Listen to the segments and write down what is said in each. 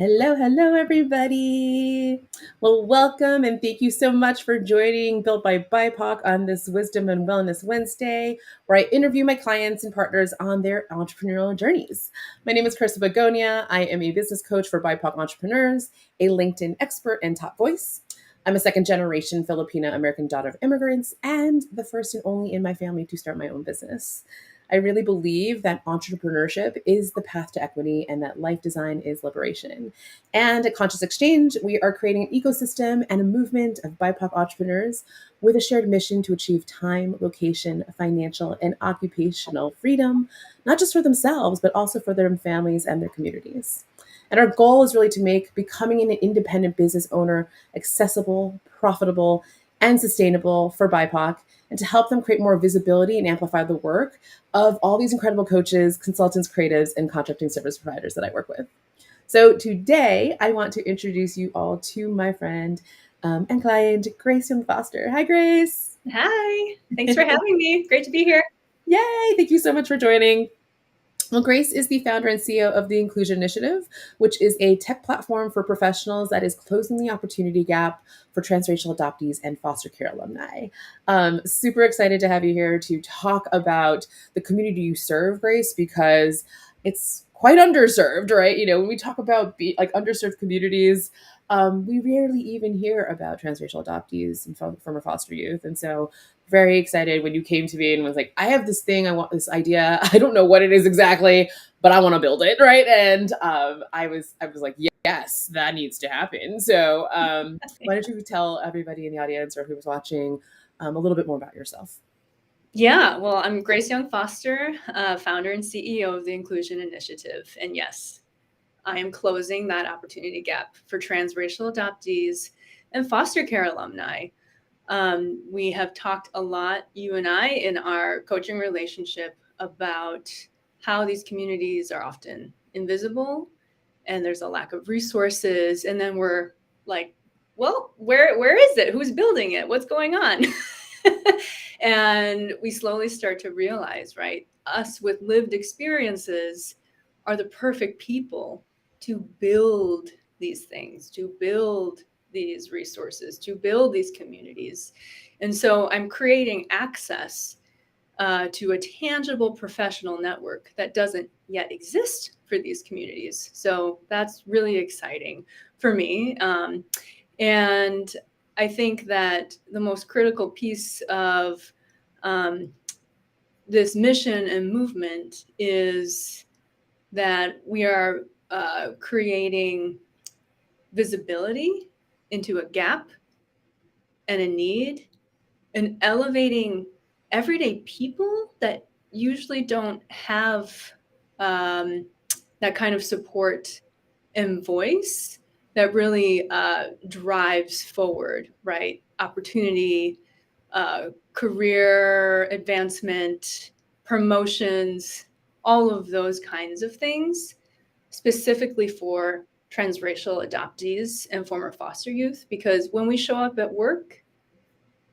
Hello, everybody. Well, welcome and thank you so much for joining Built by BIPOC on this Wisdom and Wellness Wednesday, where I interview my clients and partners on their entrepreneurial journeys. My name is Krista Begonia. I am a business coach for BIPOC entrepreneurs, a LinkedIn expert and top voice. I'm a second generation Filipino American daughter of immigrants and the first and only in my family to start my own business. I really believe that entrepreneurship is the path to equity and that life design is liberation. And at Conscious Exchange, we are creating an ecosystem and a movement of BIPOC entrepreneurs with a shared mission to achieve time, location, financial, and occupational freedom, not just for themselves, but also for their families and their communities. And our goal is really to make becoming an independent business owner accessible, profitable, and sustainable for BIPOC, and to help them create more visibility and amplify the work of all these incredible coaches, consultants, creatives, and contracting service providers that I work with. So today, I want to introduce you all to my friend and client, Grace Young Foster. Hi, Grace. Hi. Thanks for having me. Great to be here. Yay. Thank you so much for joining. Well, Grace is the founder and CEO of the Inclusion Initiative, which is a tech platform for professionals that is closing the opportunity gap for transracial adoptees and foster care alumni. Super excited to have you here to talk about the community you serve, Grace, because it's quite underserved, right? You know, when we talk about underserved communities, we rarely even hear about transracial adoptees and former foster youth. And so very excited when you came to me and was like, I have this thing, I want this idea. I don't know what it is exactly, but I want to build it, right? And I was like, yes, that needs to happen. So why don't you tell everybody in the audience or who's watching a little bit more about yourself? Yeah, well, I'm Grace Young Foster, founder and CEO of the Inclusion Initiative. And yes, I am closing that opportunity gap for transracial adoptees and foster care alumni. We have talked a lot, you and I, in our coaching relationship about how these communities are often invisible and there's a lack of resources. And then we're like, well, where is it? Who's building it? What's going on? And we slowly start to realize, right, us with lived experiences are the perfect people to build these things, to build these resources, to build these communities. And so I'm creating access to a tangible professional network that doesn't yet exist for these communities. So that's really exciting for me. And I think that the most critical piece of this mission and movement is that we are creating visibility into a gap and a need and elevating everyday people that usually don't have that kind of support and voice that really drives forward, right? Opportunity, career advancement, promotions, all of those kinds of things, specifically for transracial adoptees and former foster youth. Because when we show up at work,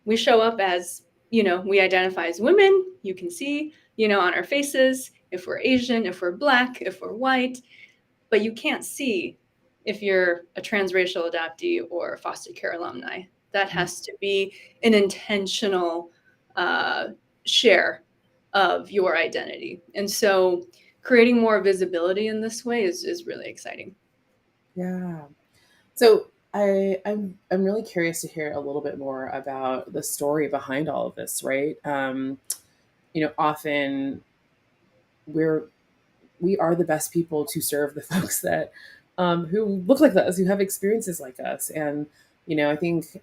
we show up as, we identify as women. You can see, on our faces, if we're Asian, if we're Black, if we're white, but you can't see if you're a transracial adoptee or a foster care alumni. That has to be an intentional share of your identity. And so creating more visibility in this way is really exciting. Yeah. So I'm really curious to hear a little bit more about the story behind all of this, right? Often we are the best people to serve the folks that who look like us, who have experiences like us, and I think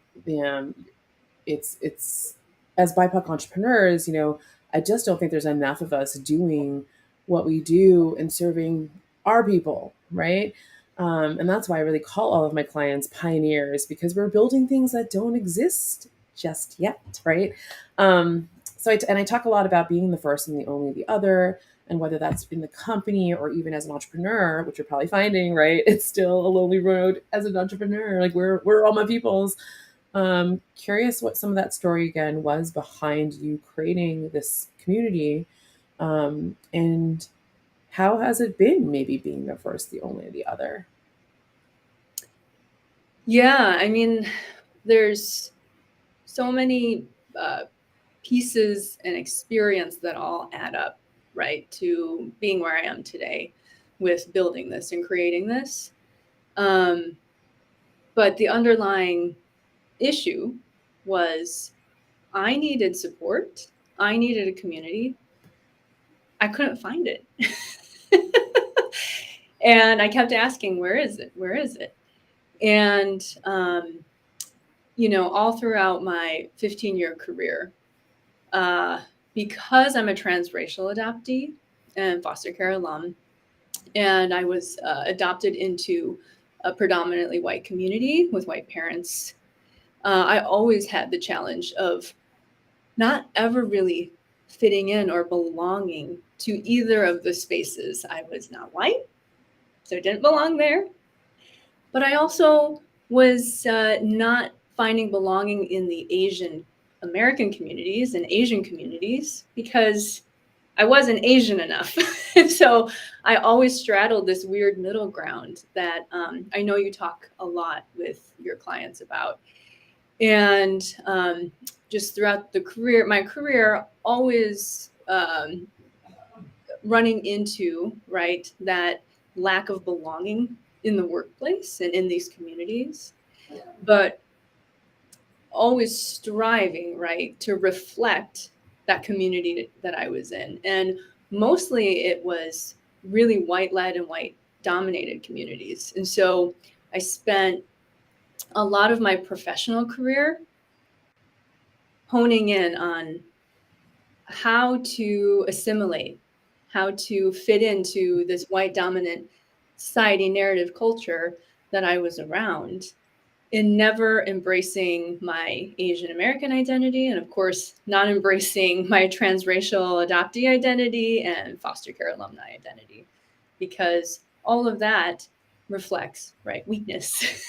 it's as BIPOC entrepreneurs, I just don't think there's enough of us doing what we do and serving our people, right? And that's why I really call all of my clients pioneers, because we're building things that don't exist just yet, right? And I talk a lot about being the first and the only the other, and whether that's in the company or even as an entrepreneur, which you're probably finding, right? It's still a lonely road as an entrepreneur. Like we're all my peoples. Curious what some of that story again was behind you creating this community, and how has it been maybe being the first, the only, the other? Yeah, I mean, there's so many pieces and experience that all add up, right, to being where I am today with building this and creating this. Um, but the underlying issue was I needed support. I needed a community. I couldn't find it. And I kept asking, where is it? Where is it? And, all throughout my 15-year career, uh, because I'm a transracial adoptee and foster care alum, and I was adopted into a predominantly white community with white parents, I always had the challenge of not ever really fitting in or belonging to either of the spaces. I was not white, so didn't belong there. But I also was not finding belonging in the Asian American communities and Asian communities because I wasn't Asian enough. So I always straddled this weird middle ground that I know you talk a lot with your clients about. And just throughout my career, always running into, right, that lack of belonging in the workplace and in these communities, but always striving, right, to reflect that community that I was in. And mostly it was really white led and white dominated communities. And so I spent a lot of my professional career honing in on how to assimilate, how to fit into this white dominant society narrative culture that I was around, in never embracing my Asian American identity, and of course, not embracing my transracial adoptee identity and foster care alumni identity, because all of that reflects, right, weakness.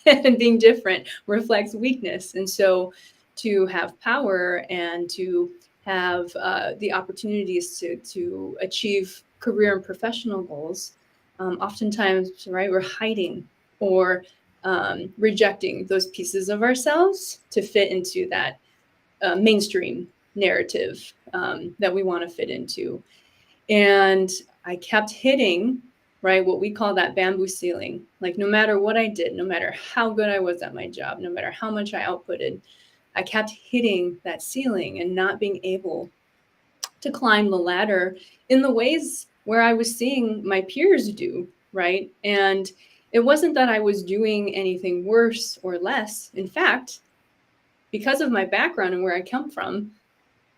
And being different reflects weakness. And so to have power and to have the opportunities to achieve career and professional goals, oftentimes, right, we're hiding or rejecting those pieces of ourselves to fit into that mainstream narrative that we want to fit into. And I kept hitting, right, what we call that bamboo ceiling. Like, no matter what I did, no matter how good I was at my job, no matter how much I outputted, I kept hitting that ceiling and not being able to climb the ladder in the ways where I was seeing my peers do, right? And it wasn't that I was doing anything worse or less. In fact, because of my background and where I come from,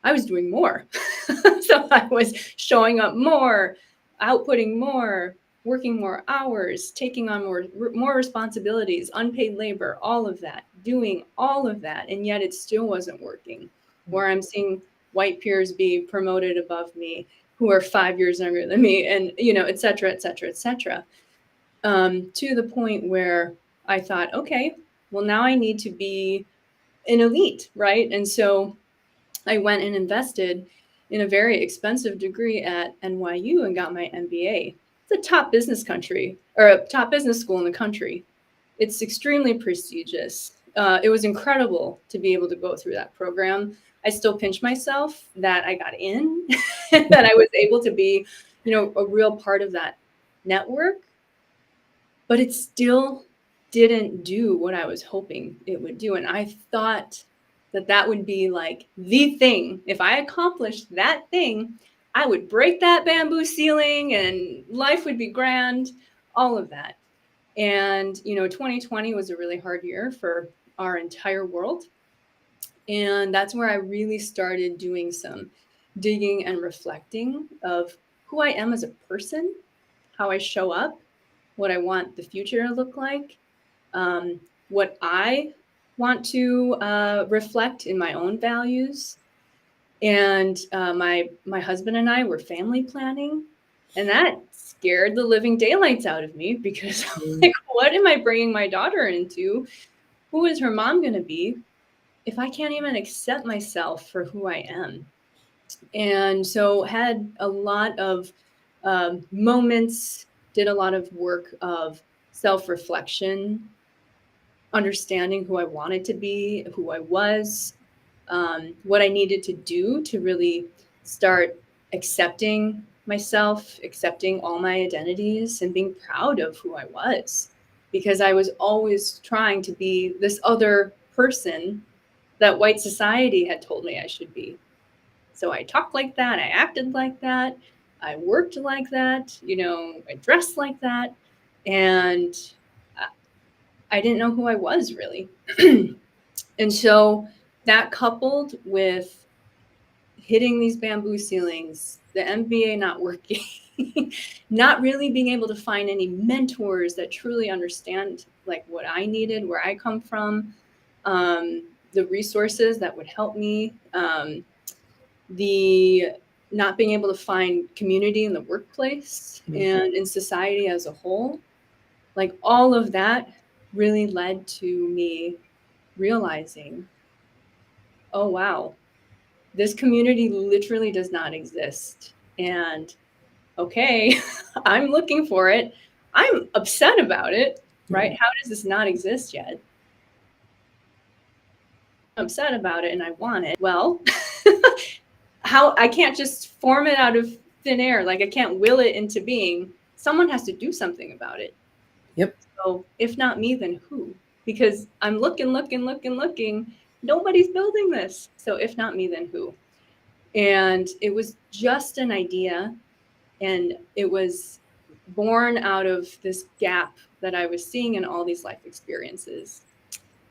I was doing more. So I was showing up more, outputting more, working more hours, taking on more responsibilities, unpaid labor, all of that, doing all of that, and yet it still wasn't working. Where I'm seeing white peers be promoted above me who are 5 years younger than me, and et cetera, et cetera, et cetera. To the point where I thought, okay, well, now I need to be an elite, right? And so I went and invested in a very expensive degree at NYU and got my MBA. It's a top business country, or a top business school in the country. It's extremely prestigious. It was incredible to be able to go through that program. I still pinch myself that I got in, that I was able to be, a real part of that network, but it still didn't do what I was hoping it would do. And I thought that that would be like the thing. If I accomplished that thing, I would break that bamboo ceiling and life would be grand, all of that. And, 2020 was a really hard year for our entire world. And that's where I really started doing some digging and reflecting of who I am as a person, how I show up, what I want the future to look like, what I want to reflect in my own values. And my husband and I were family planning, and that scared the living daylights out of me because I'm like, what am I bringing my daughter into? Who is her mom going to be if I can't even accept myself for who I am? And so had a lot of moments, did a lot of work of self-reflection, understanding who I wanted to be, who I was, what I needed to do to really start accepting myself, accepting all my identities, and being proud of who I was. Because I was always trying to be this other person that white society had told me I should be. So I talked like that, I acted like that, I worked like that, I dressed like that. And I didn't know who I was really. And so that coupled with hitting these bamboo ceilings, the MBA not working, not really being able to find any mentors that truly understand like what I needed, where I come from, the resources that would help me, the not being able to find community in the workplace and in society as a whole, like all of that really led to me realizing, oh, wow, this community literally does not exist. And okay, I'm looking for it. I'm upset about it, right? Yeah. How does this not exist yet? I'm upset about it and I want it. Well, how I can't just form it out of thin air. Like I can't will it into being. Someone has to do something about it. Yep. So if not me, then who? Because I'm looking. Nobody's building this. So if not me, then who? And it was just an idea. And it was born out of this gap that I was seeing in all these life experiences.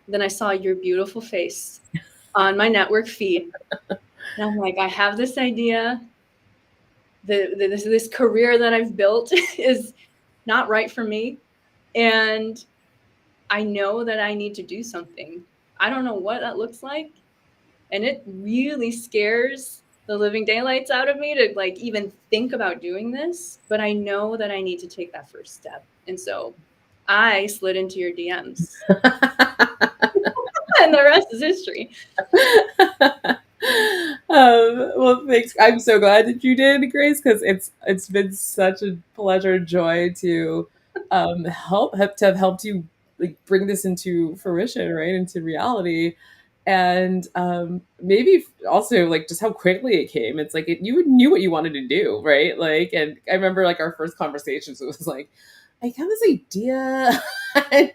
Then I saw your beautiful face on my network feed. And I'm like, I have this idea. This career that I've built is not right for me. And I know that I need to do something. I don't know what that looks like. And it really scares the living daylights out of me to like even think about doing this. But I know that I need to take that first step. And so I slid into your DMs. And the rest is history. Well, thanks. I'm so glad that you did, Grace, because it's been such a pleasure and joy to have helped you like bring this into fruition, right, into reality, and maybe also like just how quickly it came. It's like you knew what you wanted to do, right? Like, and I remember like our first conversations. It was like, I have this idea, and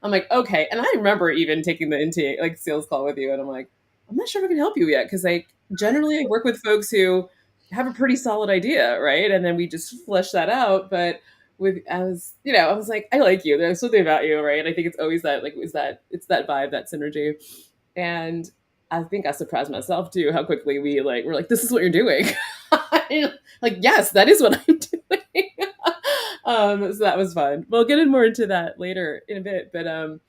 I'm like, okay. And I remember even taking the intake like sales call with you, and I'm like, I'm not sure if I can help you yet because like generally I work with folks who have a pretty solid idea, right? And then we just flesh that out. But with as you know, I was like, I like you. There's something about you, right? I think it's always that like it's that vibe, that synergy. And I think I surprised myself too how quickly we're like, this is what you're doing. Like, yes, that is what I'm doing. So that was fun. We'll get in more into that later in a bit, but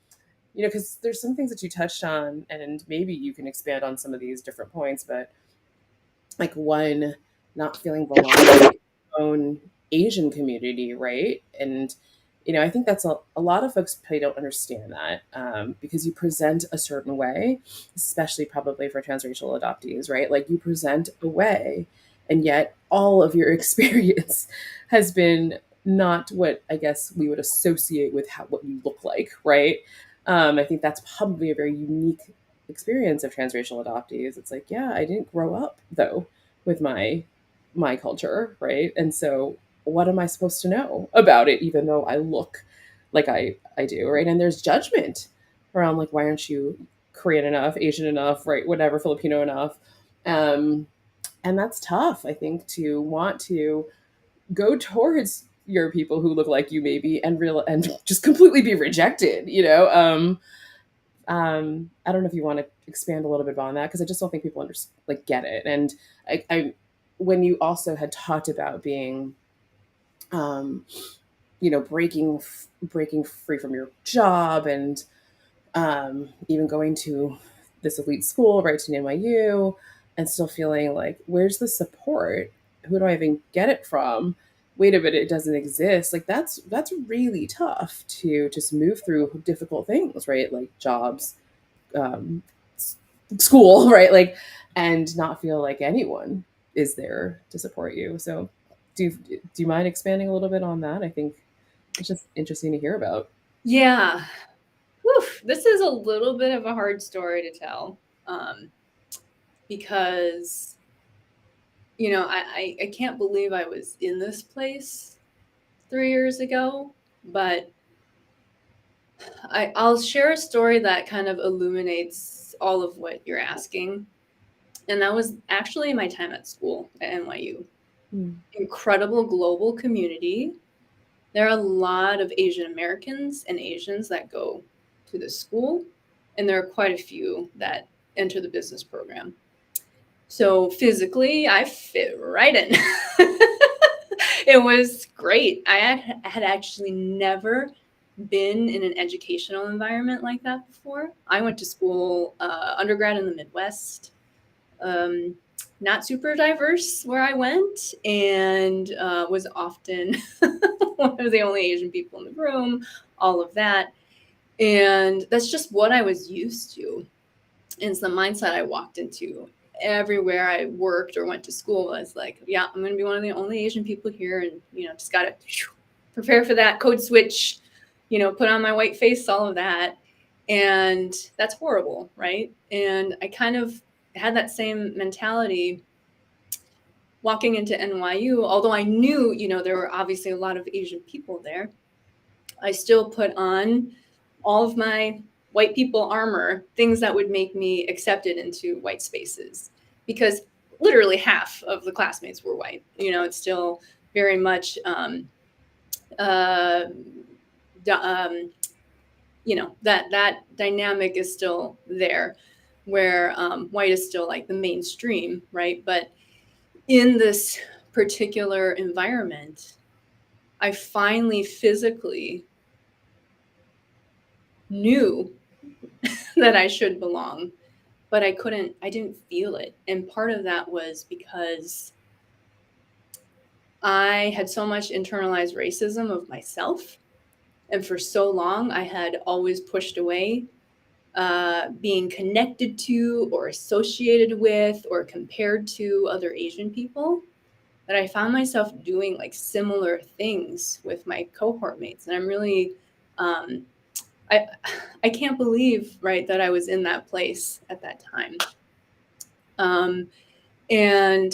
because there's some things that you touched on, and maybe you can expand on some of these different points, but like one, not feeling belonging in your own Asian community, right? And I think that's a lot of folks probably don't understand that because you present a certain way, especially probably for transracial adoptees, right? Like you present a way, and yet all of your experience has been not what I guess we would associate with what you look like, right? I think that's probably a very unique experience of transracial adoptees. It's like, yeah, I didn't grow up though with my culture, right? And so what am I supposed to know about it even though I look like I do, right? And there's judgment around like why aren't you Korean enough, Asian enough, right? Whatever, Filipino enough. Um and that's tough, I think, to want to go towards your people who look like you maybe and just completely be rejected, I don't know if you want to expand a little bit on that because I just don't think people get it. And I when you also had talked about being, um, breaking free from your job and even going to this elite school, right, to NYU, and still feeling like, where's the support? Who do I even get it from? Wait a minute, it doesn't exist. Like that's really tough to just move through difficult things, right? Like jobs, um, school, right? Like, and not feel like anyone is there to support you. So, do you mind expanding a little bit on that? I think it's just interesting to hear about. Yeah. Whew. this is a little bit of a hard story to tell, because I can't believe I was in this place 3 years ago, but I'll share a story that kind of illuminates all of what you're asking. And that was actually my time at school at NYU. Incredible global community. There are a lot of Asian Americans and Asians that go to the school, and there are quite a few that enter the business program. So physically, I fit right in. It was great. I had actually never been in an educational environment like that before. I went to school, undergrad in the Midwest. Not super diverse where I went, and was often one of the only Asian people in the room, all of that. And that's just what I was used to. And it's the mindset I walked into everywhere I worked or went to school. I was like, yeah, I'm going to be one of the only Asian people here. And, just got to prepare for that, code switch, put on my white face, all of that. And that's horrible, right? And I kind of had that same mentality walking into NYU, although I knew, there were obviously a lot of Asian people there. I still put on all of my white people armor, things that would make me accepted into white spaces, because literally half of the classmates were white. It's still very much, that dynamic is still there, where white is still like the mainstream, right? But in this particular environment, I finally physically knew that I should belong, but I didn't feel it. And part of that was because I had so much internalized racism of myself. And for so long, I had always pushed away being connected to or associated with or compared to other Asian people, that I found myself doing like similar things with my cohort mates. And I'm really, I can't believe, right, that I was in that place at that time. And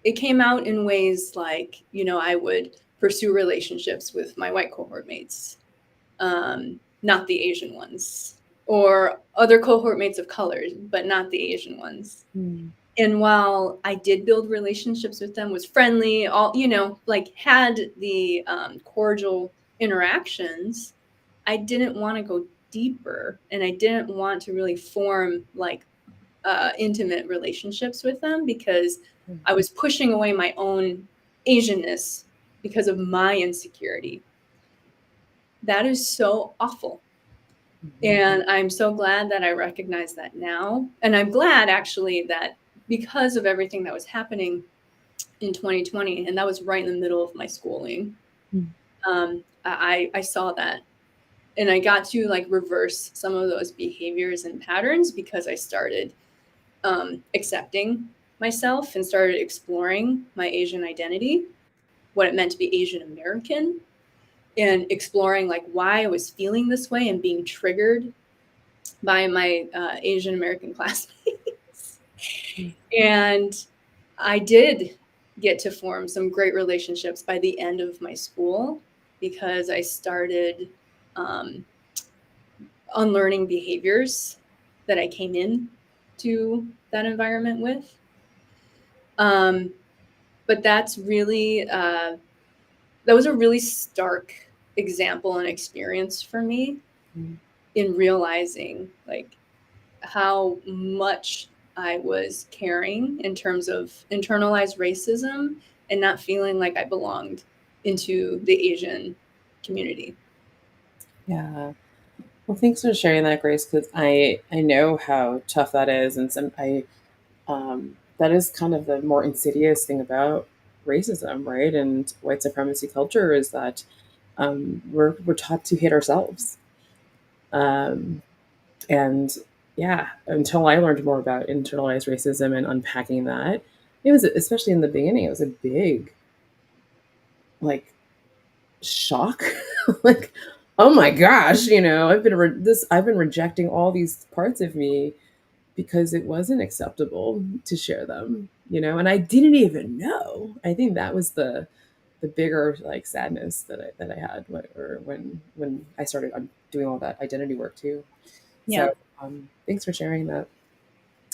it came out in ways like, I would pursue relationships with my white cohort mates, not the Asian ones, or other cohort mates of color, but not the Asian ones. And while I did build relationships with them, was friendly, had the cordial interactions, I didn't want to go deeper, and I didn't want to really form like intimate relationships with them, because I was pushing away my own Asianness because of my insecurity. That is so awful. And I'm so glad that I recognize that now. And I'm glad actually that because of everything that was happening in 2020, and that was right in the middle of my schooling, I saw that. And I got to like reverse some of those behaviors and patterns, because I started accepting myself and started exploring my Asian identity, what it meant to be Asian American, and exploring like why I was feeling this way and being triggered by my Asian American classmates. And I did get to form some great relationships by the end of my school, because I started unlearning behaviors that I came in to that environment with. But that's really, that was a really stark example and experience for me in realizing like how much I was carrying in terms of internalized racism and not feeling like I belonged into the Asian community. Yeah. Well, thanks for sharing that, Grace, because I know how tough that is, and that is kind of the more insidious thing about racism, right? And white supremacy culture is that we're taught to hate ourselves, um, and yeah, until I learned more about internalized racism and unpacking that, it was, especially in the beginning, it was a big like shock, like oh my gosh, I've been rejecting all these parts of me because it wasn't acceptable to share them, and I didn't even know. I think that was the bigger like sadness that I had when I started doing all that identity work too. Yeah. So thanks for sharing that.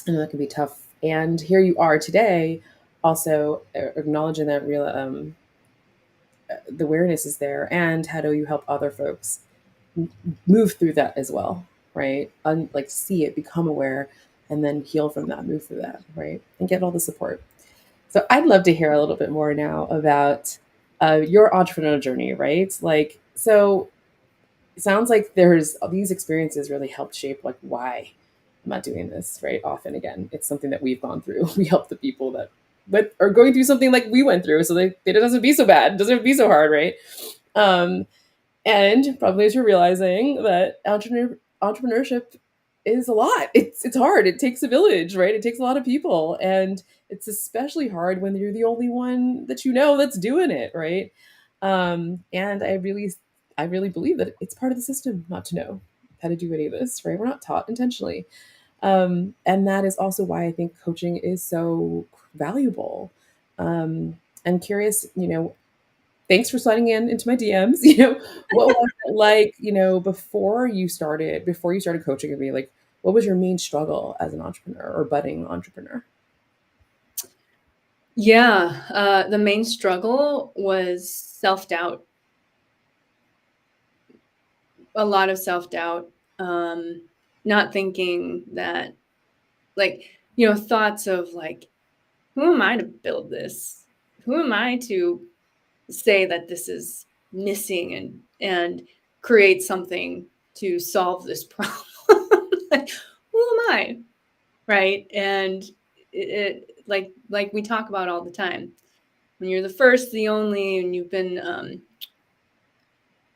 I know that can be tough. And here you are today, also acknowledging that real the awareness is there, and how do you help other folks move through that as well, right? Like see it, become aware, and then heal from that, move through that, right, and get all the support. So I'd love to hear a little bit more now about your entrepreneurial journey, right? Like, so it sounds like there's these experiences really helped shape like why I'm not doing this, right? Often again, it's something that we've gone through. We help the people that are going through something like we went through, so it doesn't be so bad, it doesn't be so hard, right? Um, and probably as you're realizing that entrepreneurship is a lot. It's hard. It takes a village, right? It takes a lot of people, and it's especially hard when you're the only one that that's doing it, right? And I really believe that it's part of the system not to know how to do any of this, right? We're not taught intentionally, and that is also why I think coaching is so valuable. I'm curious, thanks for sliding into my DMs. What was it like, before you started coaching with me? Like, what was your main struggle as an entrepreneur or budding entrepreneur? Yeah. The main struggle was self-doubt, a lot of self-doubt, not thinking that, like, thoughts of like, who am I to build this? Who am I to say that this is missing and create something to solve this problem? Like, who am I? Right? And like we talk about all the time, when you're the first, the only, and you've been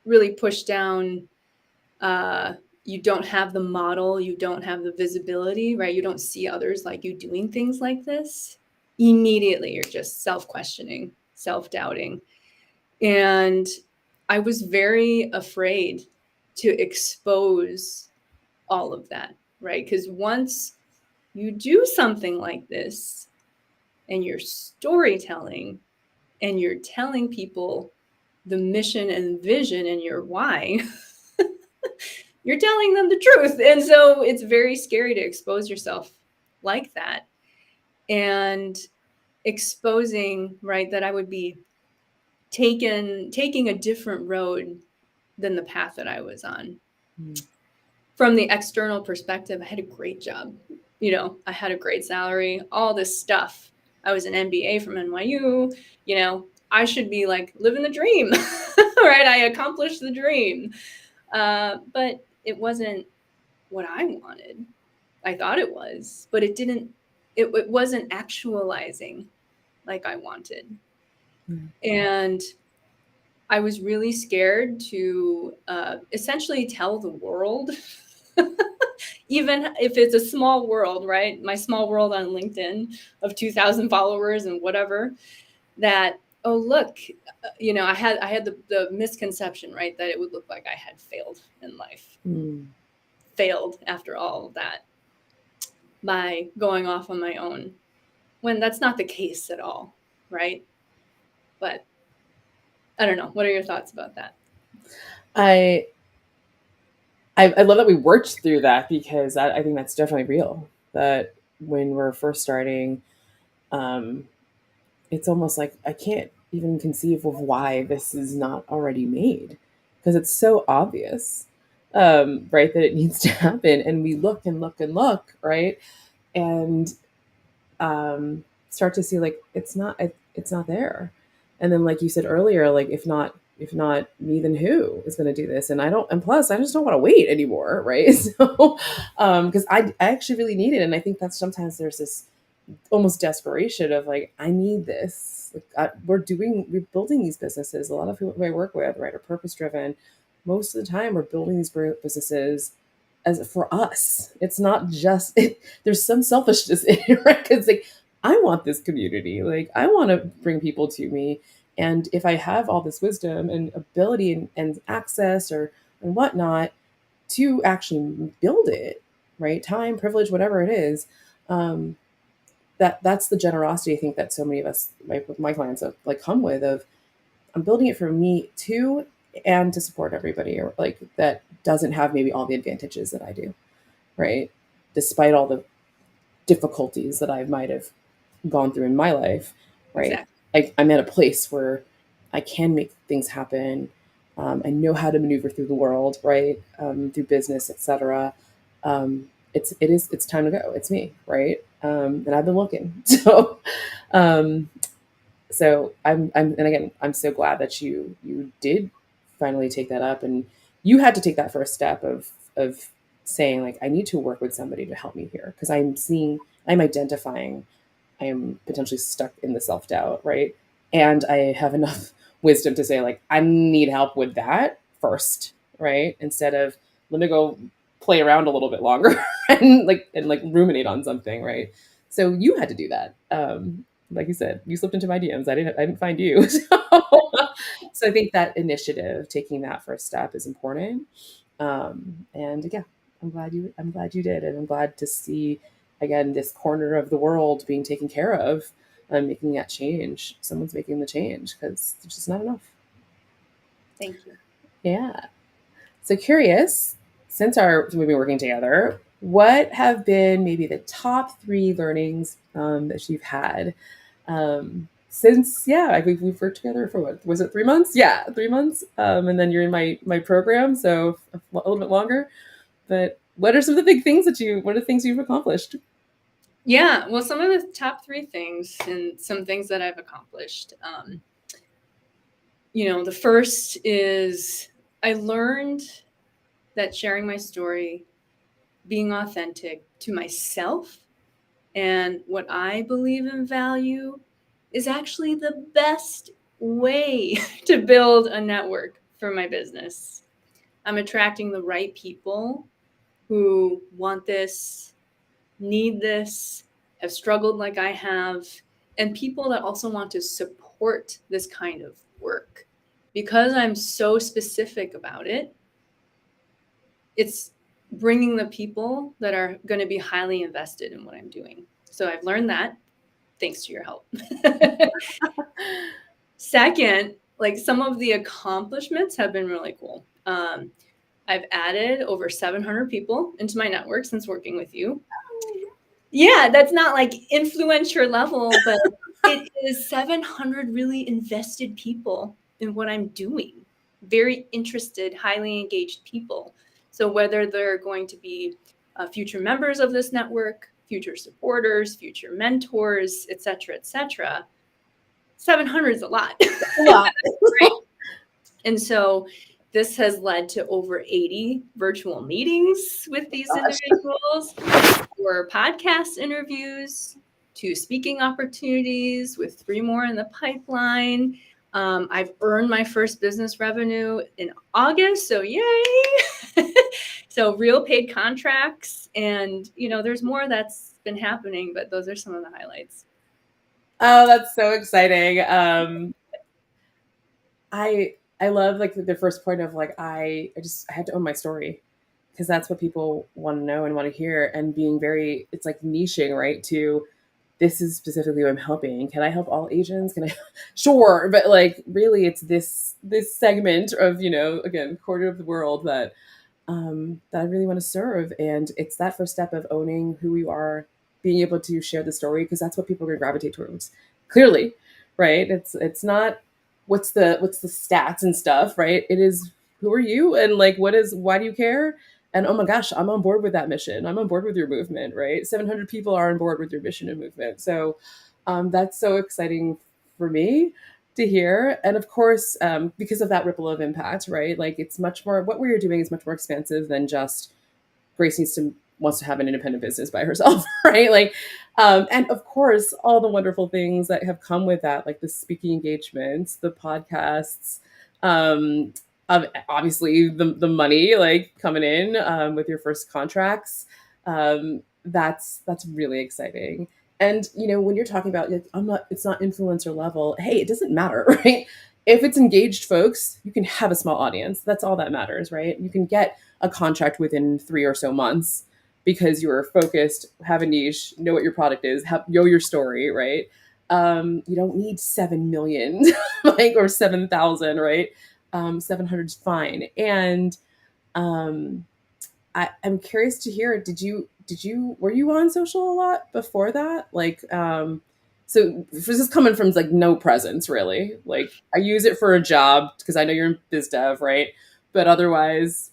really pushed down, uh, you don't have the model, you don't have the visibility, right? You don't see others like you doing things like this. Immediately, you're just self-questioning, self-doubting. And I was very afraid to expose all of that, right? Because once you do something like this and you're storytelling and you're telling people the mission and vision and your why, you're telling them the truth. And so it's very scary to expose yourself like that. And exposing, right, that I would be taking a different road than the path that I was on. Mm. From the external perspective, I had a great job. I had a great salary, all this stuff. I was an MBA from NYU. I should be like living the dream, right? I accomplished the dream. But it wasn't what I wanted. I thought it was, but it didn't, it wasn't actualizing like I wanted. Mm. And I was really scared to essentially tell the world, even if it's a small world, right? My small world on LinkedIn of 2,000 followers and whatever, that, oh, look, I had the misconception, right, that it would look like I had failed in life, Mm. failed after all of that by going off on my own, when that's not the case at all, right? But I don't know. What are your thoughts about that? I, I love that we worked through that because I think that's definitely real. That when we're first starting, um, it's almost like I can't even conceive of why this is not already made because it's so obvious, right, that it needs to happen. And we look and look and look, right, and start to see like it's not there. And then, like you said earlier, like if not me, then who is going to do this? And I don't. And plus, I just don't want to wait anymore, right? So, because I actually really need it, and I think that sometimes there's this almost desperation of like I need this. Like we're building these businesses. A lot of who I work with, right, are purpose driven. Most of the time, we're building these businesses as for us. It's not just there's some selfishness in it, right? Because like I want this community. Like I want to bring people to me. And if I have all this wisdom and ability and access or and whatnot to actually build it, right? Time, privilege, whatever it is. Um, that's the generosity I think that so many of us, with my clients, have like come with of I'm building it for me too, and to support everybody or like that doesn't have maybe all the advantages that I do, right? Despite all the difficulties that I might have gone through in my life, right? Exactly. I'm at a place where I can make things happen. I know how to maneuver through the world, right? Through business, etc. It's time to go. It's me, right? And I've been looking. Um, and again, I'm so glad that you did finally take that up, and you had to take that first step of saying like I need to work with somebody to help me here because I'm identifying I am potentially stuck in the self doubt, right? And I have enough wisdom to say, like, I need help with that first, right? Instead of let me go play around a little bit longer and ruminate on something, right? So you had to do that. Like you said, you slipped into my DMs. I didn't find you. So I think that initiative, taking that first step, is important. And yeah, I'm glad you did, and I'm glad to see again this corner of the world being taken care of and making that change. Someone's making the change because there's just not enough. Thank you. Yeah. So curious, since we've been working together, what have been maybe the top three learnings that you've had since we've worked together for what was it 3 months? Yeah, 3 months. And then you're in my program, so a little bit longer. But what are some of the big things what are the things you've accomplished? Yeah, well, some of the top three things and some things that I've accomplished. The first is I learned that sharing my story, being authentic to myself and what I believe and value is actually the best way to build a network for my business. I'm attracting the right people who want this, need this, have struggled like I have, and people that also want to support this kind of work. Because I'm so specific about it, it's bringing the people that are going to be highly invested in what I'm doing. So I've learned that thanks to your help. Second, like some of the accomplishments have been really cool. I've added over 700 people into my network since working with you. Yeah, that's not like influencer level, but it is 700 really invested people in what I'm doing. Very interested, highly engaged people. So whether they're going to be future members of this network, future supporters, future mentors, et cetera, 700 is a lot. A lot. Right. And so this has led to over 80 virtual meetings with these Gosh. individuals, or podcast interviews, 2 speaking opportunities with 3 more in the pipeline. I've earned my first business revenue in August, so yay! So real paid contracts, and there's more that's been happening, but those are some of the highlights. Oh, that's so exciting. I love like the first point of like I had to own my story because that's what people want to know and want to hear, and being very it's like niching, right, to this is specifically who I'm helping. Can I help all Asians? Can I sure, but like really it's this segment of, again, quarter of the world that I really want to serve. And it's that first step of owning who you are, being able to share the story, because that's what people are going to gravitate towards. Clearly, right? It's not what's the stats and stuff, right? It is who are you and like why do you care? And oh my gosh, I'm on board with that mission. I'm on board with your movement, right? 700 people are on board with your mission and movement. So that's so exciting for me to hear. And of course, because of that ripple of impact, right? Like it's much more, what we're doing is much more expansive than just Grace wants to have an independent business by herself, right? Like, and of course, all the wonderful things that have come with that, like the speaking engagements, the podcasts, um, obviously the money like coming in with your first contracts. That's really exciting. And when you're talking about like, it's not influencer level. Hey, it doesn't matter, right? if it's engaged folks, you can have a small audience. That's all that matters, right? You can get a contract within 3 or so months because you're focused, have a niche, know what your product is, know your story, right? You don't need 7 million, like, or 7,000, right? 700 is fine. And um, I'm curious to hear, were you on social a lot before that? Like, so this is coming from like no presence really. Like I use it for a job because I know you're in biz dev, right? But otherwise,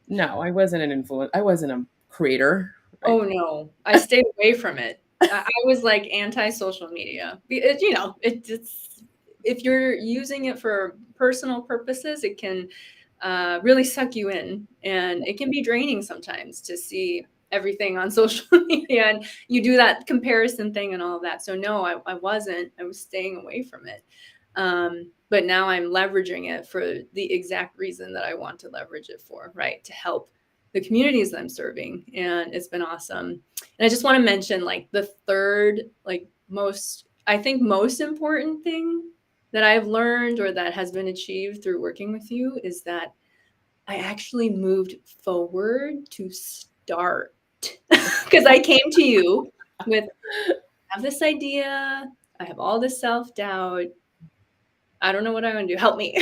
no, I wasn't an influence. I wasn't a creator, right? Oh no, I stayed away from it. I was like anti-social media. It's if you're using it for personal purposes, it can really suck you in, and it can be draining sometimes to see everything on social media, and you do that comparison thing and all of that. So no, I wasn't. I was staying away from it. But now I'm leveraging it for the exact reason that I want to leverage it for, right? To help the communities that I'm serving. And it's been awesome. And I just want to mention like the third, like I think most important thing that I've learned or that has been achieved through working with you is that I actually moved forward to start because I came to you with, I have this idea, I have all this self-doubt. I don't know what I'm going to do. Help me.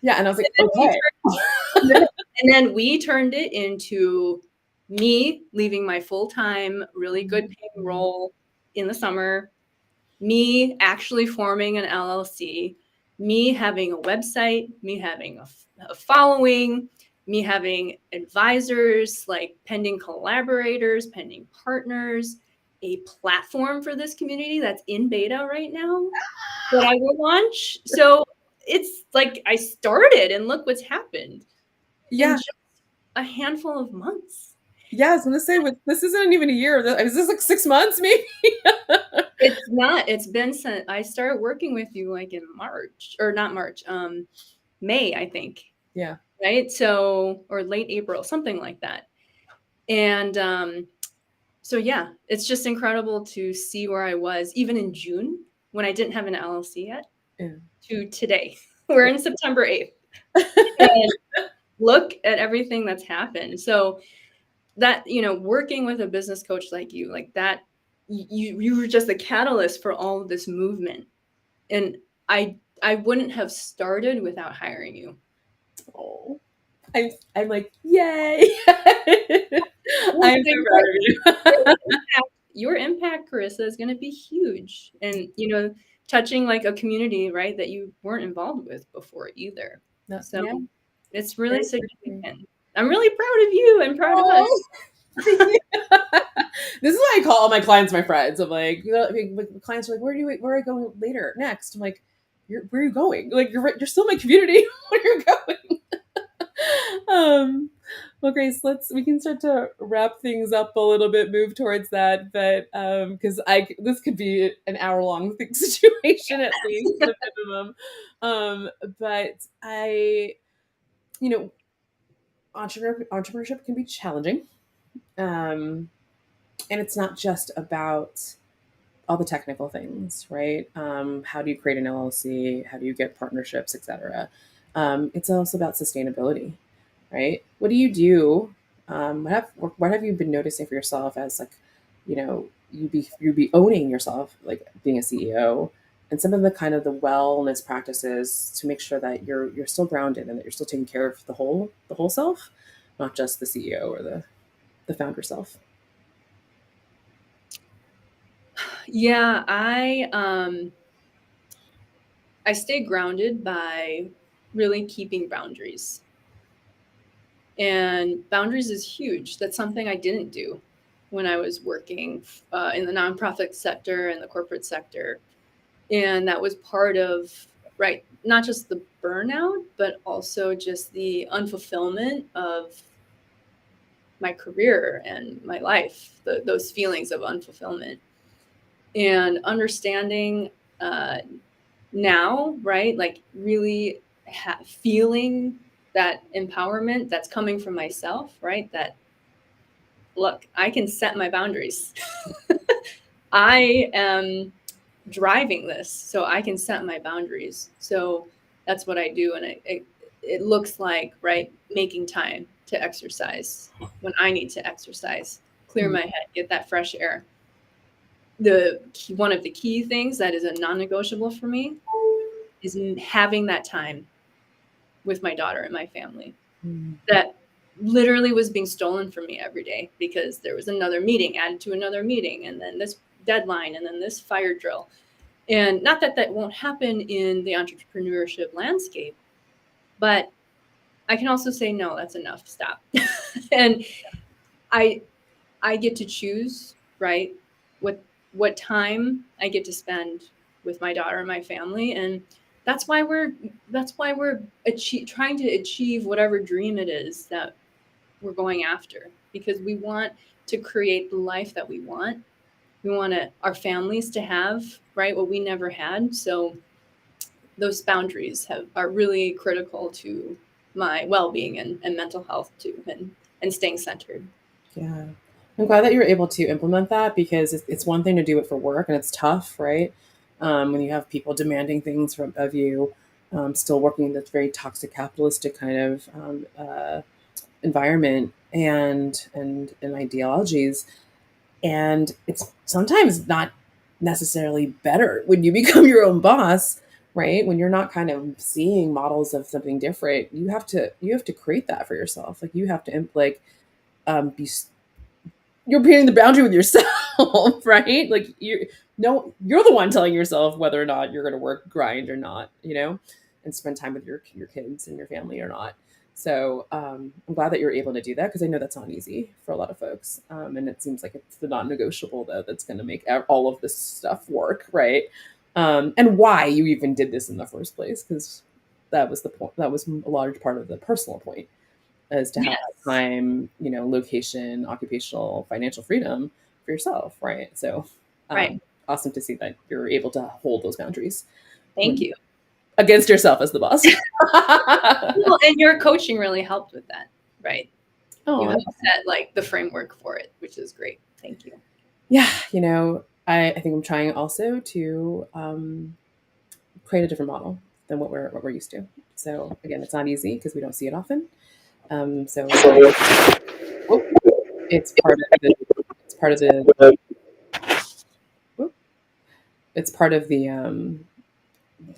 Yeah, and I was like, And okay. then we turned it into me leaving my full-time, really good paying role in the summer, me actually forming an LLC, me having a website, me having a following, me having advisors, like pending collaborators, pending partners, a platform for this community that's in beta right now that I will launch. So it's like I started and look what's happened in Yeah, just a handful of months. yeah. I was gonna say, with this isn't even a year. Is this like 6 months, maybe? It's not. It's been since I started working with you like in March or not March, May, I think. Yeah. Right. So, or late April, something like that. And so, yeah, it's just incredible to see where I was even in June when I didn't have an LLC yet Yeah. to today. We're in September 8th. And look at everything that's happened. So, that working with a business coach like you, like that, you were just a catalyst for all of this movement, and I wouldn't have started without hiring you. Oh, I'm like, yay! Well, I'm so so proud of you. your impact, Carissa, is going to be huge, and touching like a community, right, that you weren't involved with before either. No, So yeah, it's really very appreciative. significant. I'm really proud of you and proud of us. Oh, thank you. This is why I call all my clients my friends. I'm like, clients are like, where are you going later, next? I'm like, where are you going? Like, you're still in my community. Where you're going? um, well, Grace, we can start to wrap things up a little bit, move towards that, but because this could be an hour long situation at least, at a minimum. But you know, entrepreneurship can be challenging. Um, and it's not just about all the technical things, right? How do you create an LLC? How do you get partnerships, etc.? It's also about sustainability, right? What do you do? What have you been noticing for yourself as like, you be owning yourself, like being a CEO, and some of the kind of the wellness practices to make sure that you're still grounded and that you're still taking care of the whole self, not just the CEO or the founder self. Yeah, I stay grounded by really keeping boundaries. And boundaries is huge. That's something I didn't do when I was working in the nonprofit sector and the corporate sector. And that was part of, right, not just the burnout, but also just the unfulfillment of my career and my life, those feelings of unfulfillment. And understanding uh, now, right, like really feeling that empowerment that's coming from myself, right, that look, I can set my boundaries. I am driving this so I can set my boundaries. So that's what I do. And it looks like, right, making time to exercise when I need to exercise, clear my head, get that fresh air. One of the key things that is a non-negotiable for me is having that time with my daughter and my family. That literally was being stolen from me every day because there was another meeting added to another meeting, and then this deadline, and then this fire drill. And not that that won't happen in the entrepreneurship landscape, but I can also say, no, that's enough, stop. And I I get to choose, right, what time I get to spend with my daughter and my family. And that's why we're trying to achieve whatever dream it is that we're going after, because we want to create the life that we want. We want our families to have, right, what we never had. So those boundaries are really critical to my well-being and mental health too, and staying centered. Yeah. I'm glad that you're able to implement that, because it's one thing to do it for work and it's tough, right? When you have people demanding things of you, still working in this very toxic capitalistic kind of environment and ideologies. And it's sometimes not necessarily better when you become your own boss, right? When you're not kind of seeing models of something different, you have to create that for yourself. Like you have to be you're creating the boundary with yourself, right? Like you're the one telling yourself whether or not you're going to work grind or not, and spend time with your kids and your family or not. So I'm glad that you're able to do that, because I know that's not easy for a lot of folks, and it seems like it's the non-negotiable though that's going to make all of this stuff work, right? And why you even did this in the first place, because that was the point. That was a large part of the personal point, is to have that Yes. time, location, occupational, financial freedom for yourself, right? So, Right. awesome to see that you're able to hold those boundaries Thank when you. against yourself as the boss. Well, and your coaching really helped with that, right? You Oh, helped set like the framework for it, which is great. Thank you. yeah. I think I'm trying also to create a different model than what we're used to. So again, it's not easy because we don't see it often. So oh, it's part of the it's part of the oh, it's part of the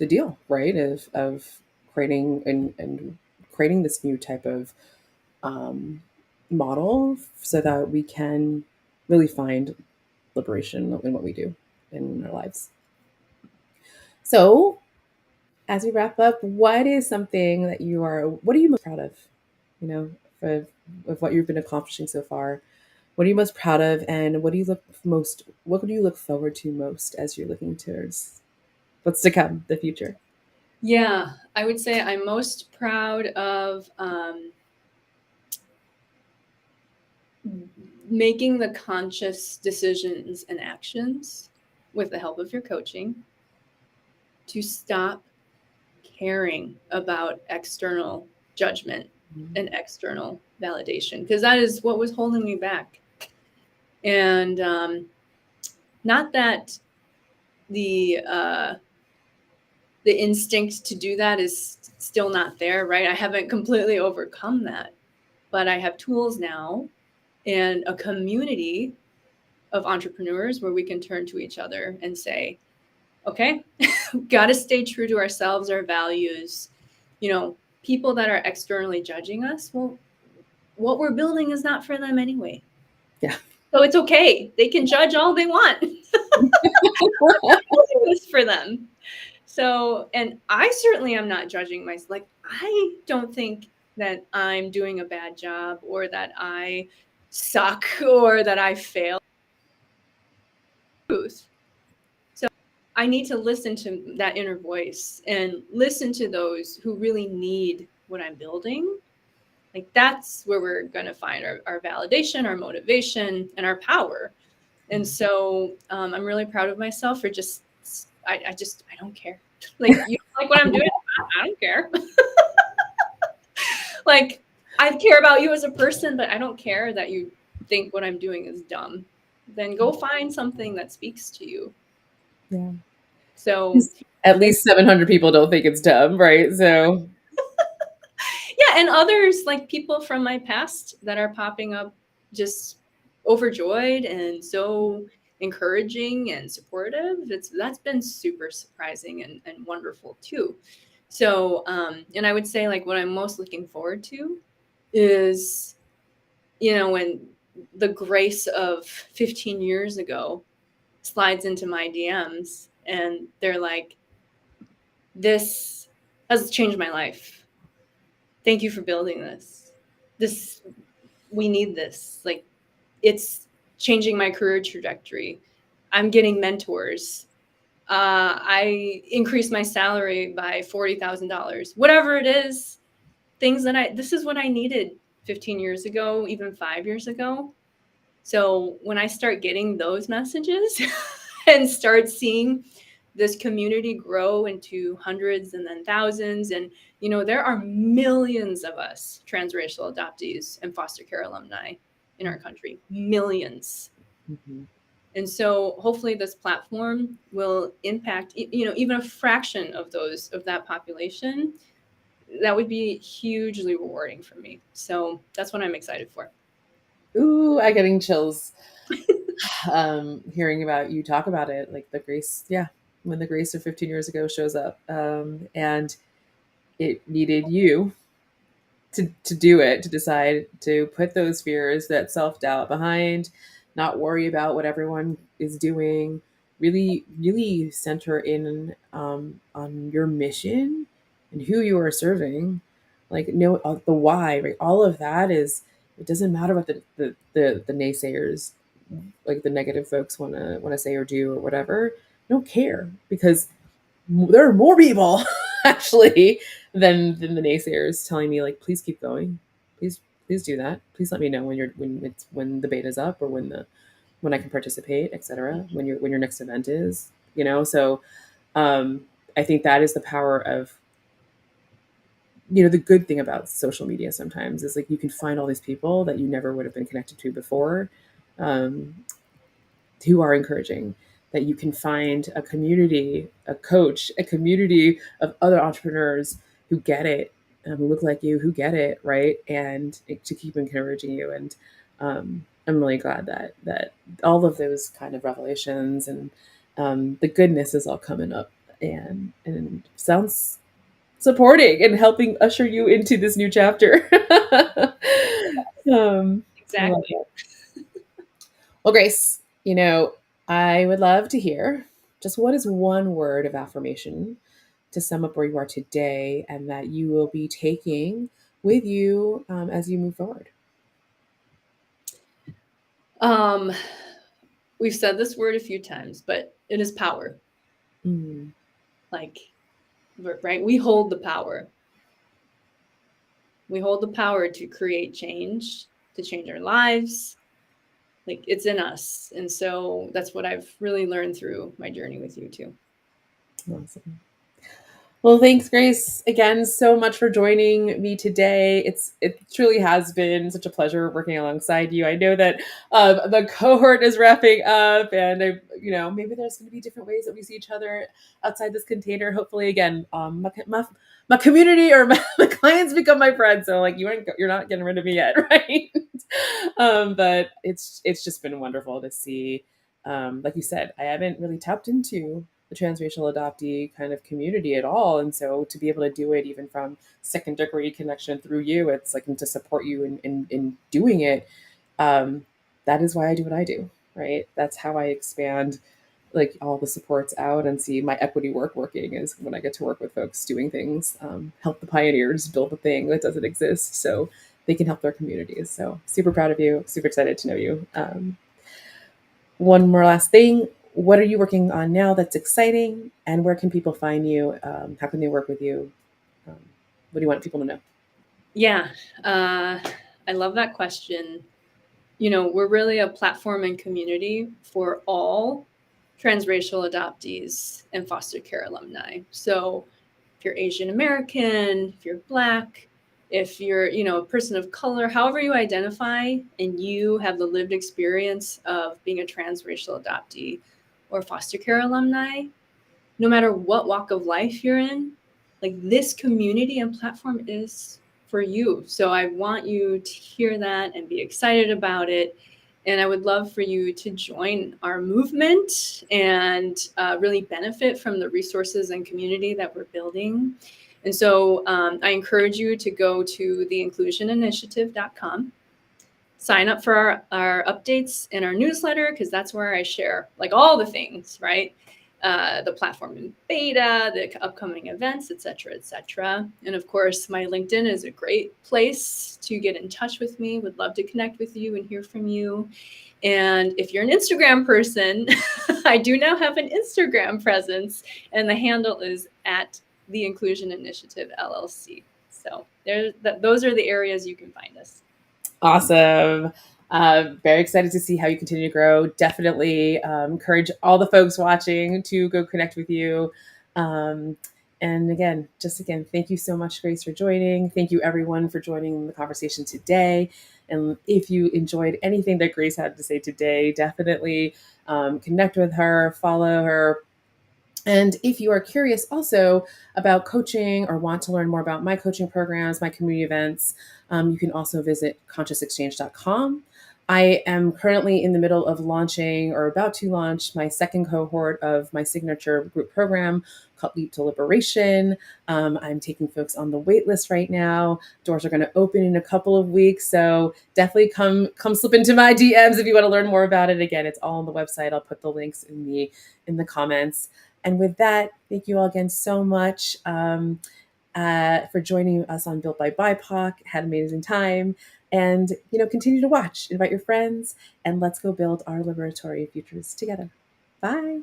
deal, right? Of creating and creating this new type of um, model so that we can really find liberation in what we do in our lives. So, as we wrap up, what is something that what are you most proud of? You know, of, of what you've been accomplishing so far. What are you most proud of, and what do you look forward to most as you're looking towards what's to come, the future? Yeah, I would say I'm most proud of making the conscious decisions and actions with the help of your coaching to stop caring about external judgment and external validation, because that is what was holding me back. And not that the uh, the instinct to do that is still not there, right? I haven't completely overcome that, but I have tools now and a community of entrepreneurs where we can turn to each other and say, okay, got to stay true to ourselves, our values. People that are externally judging us, well, what we're building is not for them anyway. Yeah. So it's okay. They can judge all they want. I'm building this for them. So, and I certainly am not judging myself. Like, I don't think that I'm doing a bad job or that I suck or that I fail. So I need to listen to that inner voice and listen to those who really need what I'm building. Like, that's where we're going to find our validation, our motivation, and our power. And so I'm really proud of myself for I don't care. Like, you like what I'm doing? I don't care. Like, I care about you as a person, but I don't care that you think what I'm doing is dumb. Then go find something that speaks to you. Yeah. So At least 700 people don't think it's dumb, right? So, yeah, and others, like people from my past that are popping up, just overjoyed and so encouraging and supportive. That's been super surprising and wonderful too. So and I would say like what I'm most looking forward to is, when the grace of 15 years ago slides into my DMs and they're like, this has changed my life. Thank you for building this. This We need this. Like, it's changing my career trajectory. I'm getting mentors. I increased my salary by $40,000. Whatever it is, this is what I needed 15 years ago, even 5 years ago. So when I start getting those messages and start seeing this community grow into hundreds and then thousands, and there are millions of us transracial adoptees and foster care alumni in our country, millions. mhm. And so hopefully this platform will impact even a fraction of that population. That would be hugely rewarding for me. So that's what I'm excited for. Ooh, I'm getting chills. Hearing about you talk about it, like the grace, yeah, when the grace of 15 years ago shows up, and it needed you to do it, to decide to put those fears, that self doubt behind, not worry about what everyone is doing, really, really center in on your mission and who you are serving. Like, know the why, right? All of that is, it doesn't matter what the naysayers, like the negative folks want to say or do or whatever. I don't care, because there are more people actually than the naysayers telling me, like, please keep going, please do that, please let me know when the beta's up, or when I can participate, etc., when your next event is, so I think that is the power of, the good thing about social media sometimes is, like, you can find all these people that you never would have been connected to before, um, who are encouraging, that you can find a community, a coach, a community of other entrepreneurs who get it, who look like you, who get it, right? And to keep encouraging you. And I'm really glad that all of those kind of revelations and the goodness is all coming up, and sounds supporting and helping usher you into this new chapter. I love Exactly. it. Well, Grace, I would love to hear, just what is one word of affirmation to sum up where you are today and that you will be taking with you as you move forward? Um, we've said this word a few times, but it is power. Mm, Like, right? We hold the power. We hold the power to create change, to change our lives. Like, it's in us. And so that's what I've really learned through my journey with you too. awesome. Well, thanks, Grace, again so much for joining me today. It truly has been such a pleasure working alongside you. I know that the cohort is wrapping up, and maybe there's going to be different ways that we see each other outside this container. Hopefully, again, my community, or my clients become my friends. So, like, you're not getting rid of me yet, right? But it's just been wonderful to see. Like you said, I haven't really tapped into the transracial adoptee kind of community at all, and so to be able to do it even from second degree connection through you, it's like, and to support you in doing it. um, that is why I do what I do, right? That's how I expand, like, all the supports out and see my equity work working, is when I get to work with folks doing things, help the pioneers build a thing that doesn't exist so they can help their communities. So super proud of you, super excited to know you. One more last thing. What are you working on now that's exciting? And where can people find you? How can they work with you? Um, what do you want people to know? Yeah. I love that question. We're really a platform and community for all transracial adoptees and foster care alumni. So if you're Asian American, if you're Black, if you're, a person of color, however you identify, and you have the lived experience of being a transracial adoptee or foster care alumni, no matter what walk of life you're in, like this community and platform is for you. So I want you to hear that and be excited about it. And I would love for you to join our movement and really benefit from the resources and community that we're building. And so I encourage you to go to theinclusioninitiative.com, sign up for our updates in our newsletter, because that's where I share like all the things, right? The platform in beta, the upcoming events, et cetera, et cetera. And of course, my LinkedIn is a great place to get in touch with me. Would love to connect with you and hear from you. And if you're an Instagram person, I do now have an Instagram presence, and the handle is at the Inclusion Initiative LLC. So those are the areas you can find us. Awesome. Very excited to see how you continue to grow. Definitely encourage all the folks watching to go connect with you. And again, thank you so much, Grace, for joining. Thank you, everyone, for joining the conversation today. And if you enjoyed anything that Grace had to say today, definitely connect with her, follow her. And if you are curious also about coaching or want to learn more about my coaching programs, my community events, you can also visit consciousexchange.com. I am currently in the middle of launching or about to launch my second cohort of my signature group program called Leap to Liberation. I'm taking folks on the wait list right now. Doors are going to open in a couple of weeks. So definitely come slip into my DMs if you want to learn more about it. Again, it's all on the website. I'll put the links in the comments. And with that, thank you all again so much for joining us on Built by BIPOC. Had an amazing time. And, continue to watch, invite your friends, and let's go build our liberatory futures together. Bye.